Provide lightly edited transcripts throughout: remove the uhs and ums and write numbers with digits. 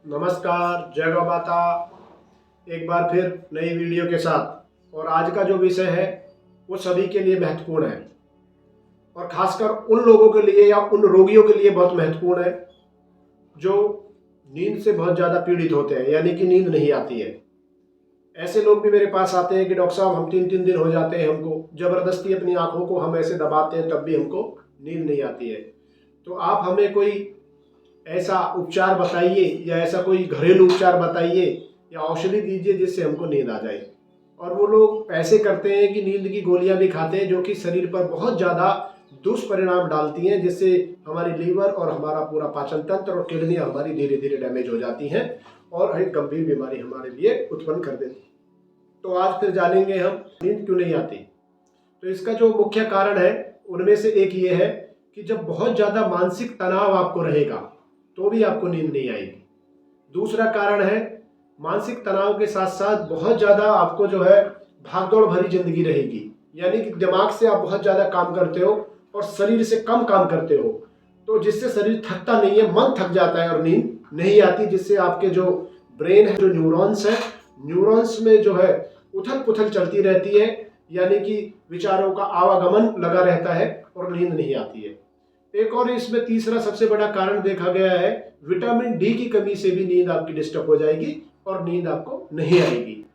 नमस्कार, जय गौ माता। एक बार फिर नई वीडियो के साथ। और आज का जो विषय है वो सभी के लिए महत्वपूर्ण है और खासकर उन लोगों के लिए या उन रोगियों के लिए बहुत महत्वपूर्ण है जो नींद से बहुत ज़्यादा पीड़ित होते हैं, यानी कि नींद नहीं आती है। ऐसे लोग भी मेरे पास आते हैं कि डॉक्टर साहब हम 3-3 दिन हो जाते हैं, हमको ज़बरदस्ती अपनी आँखों को हम ऐसे दबाते हैं तब भी हमको नींद नहीं आती है। तो आप हमें कोई ऐसा उपचार बताइए या ऐसा कोई घरेलू उपचार बताइए या औषधि दीजिए जिससे हमको नींद आ जाए। और वो लोग ऐसे करते हैं कि नींद की गोलियां भी खाते हैं जो कि शरीर पर बहुत ज़्यादा दुष्परिणाम डालती हैं, जिससे हमारी लीवर और हमारा पूरा पाचन तंत्र और किडनियाँ हमारी धीरे धीरे डैमेज हो जाती हैं और एक गंभीर बीमारी हमारे लिए उत्पन्न कर देती। तो आज फिर जानेंगे हम नींद क्यों नहीं आती। तो इसका जो मुख्य कारण है उनमें से एक ये है कि जब बहुत ज़्यादा मानसिक तनाव आपको रहेगा तो भी आपको नींद नहीं आएगी। दूसरा कारण है मानसिक तनाव के साथ साथ बहुत ज़्यादा आपको जो है भागदौड़ भरी जिंदगी रहेगी, यानी कि दिमाग से आप बहुत ज़्यादा काम करते हो और शरीर से कम काम करते हो, तो जिससे शरीर थकता नहीं है, मन थक जाता है और नींद नहीं आती, जिससे आपके जो ब्रेन है, जो न्यूरॉन्स है, न्यूरॉन्स में जो है उथल पुथल चलती रहती है, यानी कि विचारों का आवागमन लगा रहता है और नींद नहीं आती है। एक और इसमें तीसरा सबसे बड़ा कारण देखा गया है, विटामिन डी की कमी से भी नींद आपकी डिस्टर्ब हो जाएगी और नींद आपको नहीं आएगी।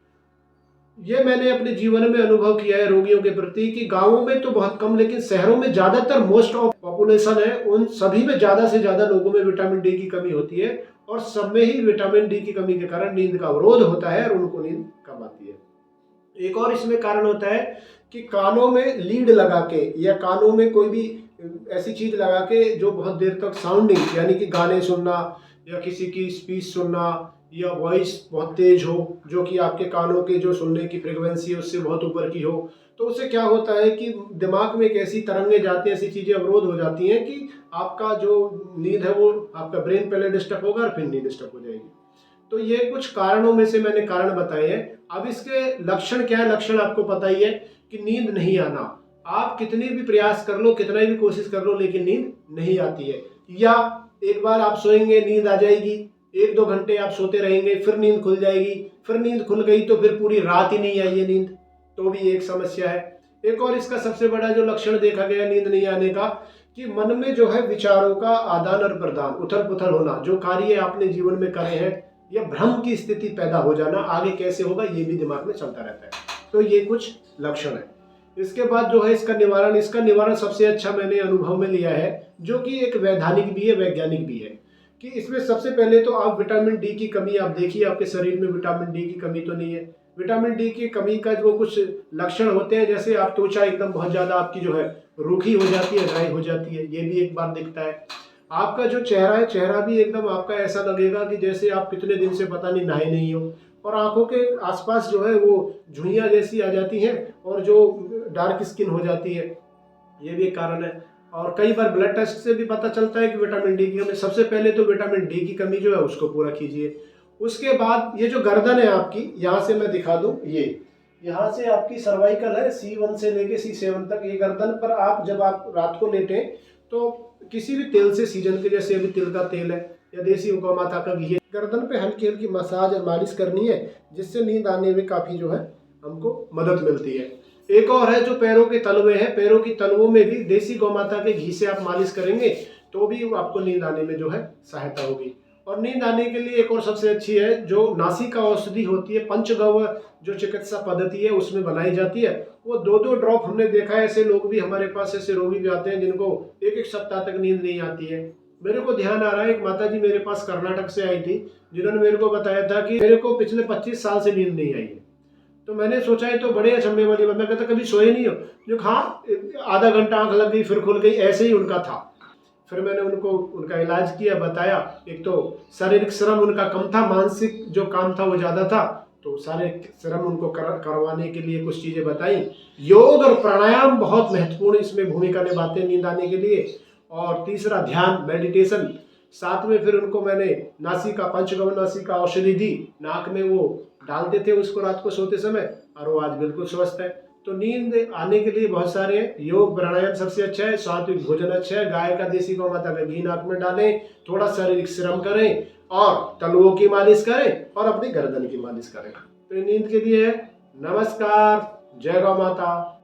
ये मैंने अपने जीवन में अनुभव किया है रोगियों के प्रति कि गांवों में तो बहुत कम लेकिन शहरों में ज्यादातर मोस्ट ऑफ पॉपुलेशन है, उन सभी में ज्यादा से ज्यादा लोगों में विटामिन डी की कमी होती है और सब में ही विटामिन डी की कमी के कारण नींद का अवरोध होता है और उनको नींद कम आती है। एक और इसमें कारण होता है कि कानों में लीड लगा के या कानों में कोई भी ऐसी चीज लगा के जो बहुत देर तक साउंडिंग, यानी कि गाने सुनना या किसी की स्पीच सुनना या वॉइस बहुत तेज हो जो कि आपके कानों के जो सुनने की फ्रिक्वेंसी है उससे बहुत ऊपर की हो, तो उससे क्या होता है कि दिमाग में एक ऐसी तरंगे जाती हैं, ऐसी चीजें अवरोध हो जाती हैं कि आपका जो नींद है वो आपका ब्रेन पहले डिस्टर्ब होगा और फिर नींद डिस्टर्ब हो जाएगी। तो ये कुछ कारणों में से मैंने कारण बताए हैं। अब इसके लक्षण क्या है, लक्षण आपको पता ही है कि नींद नहीं आना। आप कितनी भी प्रयास कर लो, कितना भी कोशिश कर लो, लेकिन नींद नहीं आती है। या एक बार आप सोएंगे नींद आ जाएगी, 1-2 घंटे आप सोते रहेंगे, फिर नींद खुल जाएगी, फिर नींद खुल गई तो फिर पूरी रात ही नहीं आई है नींद, तो भी एक समस्या है। एक और इसका सबसे बड़ा जो लक्षण देखा गया नींद नहीं आने का कि मन में जो है विचारों का आदान और प्रदान, उथल पुथल होना, जो कार्य आपने जीवन में करे हैं या भ्रम की स्थिति पैदा हो जाना, आगे कैसे होगा ये भी दिमाग में चलता रहता है। तो ये कुछ लक्षण है। इसके बाद जो है इसका निवारण सबसे अच्छा मैंने अनुभव में लिया है, जो कि एक वैधानिक भी है, वैज्ञानिक भी है, कि इसमें सबसे पहले तो आप विटामिन डी की कमी आप देखिए, आपके शरीर में विटामिन डी की कमी तो नहीं है। विटामिन डी की कमी का जो कुछ लक्षण होते हैं, जैसे आप त्वचा एकदम बहुत ज्यादा आपकी जो है रूखी हो जाती है, ड्राई हो जाती है, ये भी एक बार दिखता है। आपका जो चेहरा है, चेहरा भी एकदम आपका ऐसा लगेगा कि जैसे आप कितने दिन से पता नहीं नहाए नहीं हो, और आंखों के आसपास जो है वो झुर्रियाँ जैसी आ जाती हैं और जो डार्क स्किन हो जाती है, ये भी एक कारण है। और कई बार ब्लड टेस्ट से भी पता चलता है कि विटामिन डी की कमी। सबसे पहले तो विटामिन डी की कमी जो है उसको पूरा कीजिए। उसके बाद ये जो गर्दन है आपकी, यहाँ से मैं दिखा दूं, ये यहाँ से आपकी सर्वाइकल है, C1 से लेके C7 तक, ये गर्दन पर आप जब आप रात को लेटें तो किसी भी तेल से, सीजन के जैसे अभी तिल का तेल है या देसी गौ माता का घी है, गर्दन पे हल्की हल्की मसाज और मालिश करनी है, जिससे नींद आने में काफ़ी जो है हमको मदद मिलती है। एक और है जो पैरों के तलवे हैं, पैरों की तलवों में भी देसी गौ माता के घी से आप मालिश करेंगे तो भी आपको नींद आने में जो है सहायता होगी। और नींद आने के लिए एक और सबसे अच्छी है जो नासिका औषधि होती है, पंचगव्य जो चिकित्सा पद्धति है उसमें बनाई जाती है, वो 2-2 ड्रॉप हमने देखा है। ऐसे लोग भी हमारे पास, ऐसे रोगी भी आते हैं जिनको 1-1 सप्ताह तक नींद नहीं आती है। मेरे को ध्यान आ रहा है, एक माता जी मेरे पास कर्नाटक से आई थी जिन्होंने मेरे को बताया था कि मेरे को पिछले 25 साल से नींद नहीं आई है। तो मैंने सोचा है तो बड़े अचंभे वाली बात, मैं कहता कभी सोए नहीं हो, जो हाँ आधा घंटा आंख लग गई फिर खुल गई, ऐसे ही उनका था। फिर मैंने उनको उनका इलाज किया, बताया। एक तो शारीरिक श्रम उनका कम था, मानसिक जो काम था वो ज़्यादा था, तो शारीरिक श्रम उनको करवाने के लिए कुछ चीज़ें बताई। योग और प्राणायाम बहुत महत्वपूर्ण इसमें भूमिका निभाते हैं नींद आने के लिए। और तीसरा ध्यान, मेडिटेशन। साथ में फिर उनको मैंने नासिका, पंचगव्य नासिका औषधि दी, नाक में वो डालते थे उसको रात को सोते समय, और वो आज बिल्कुल स्वस्थ है। तो नींद आने के लिए बहुत सारे हैं। योग प्राणायाम सबसे अच्छा है, सात्विक भोजन अच्छा है, गाय का, देसी गौ माता का घी नाक में डालें, थोड़ा शारीरिक श्रम करें, और तलुओं की मालिश करें और अपनी गर्दन की मालिश करें। तो नींद के लिए नमस्कार, जय गौ माता।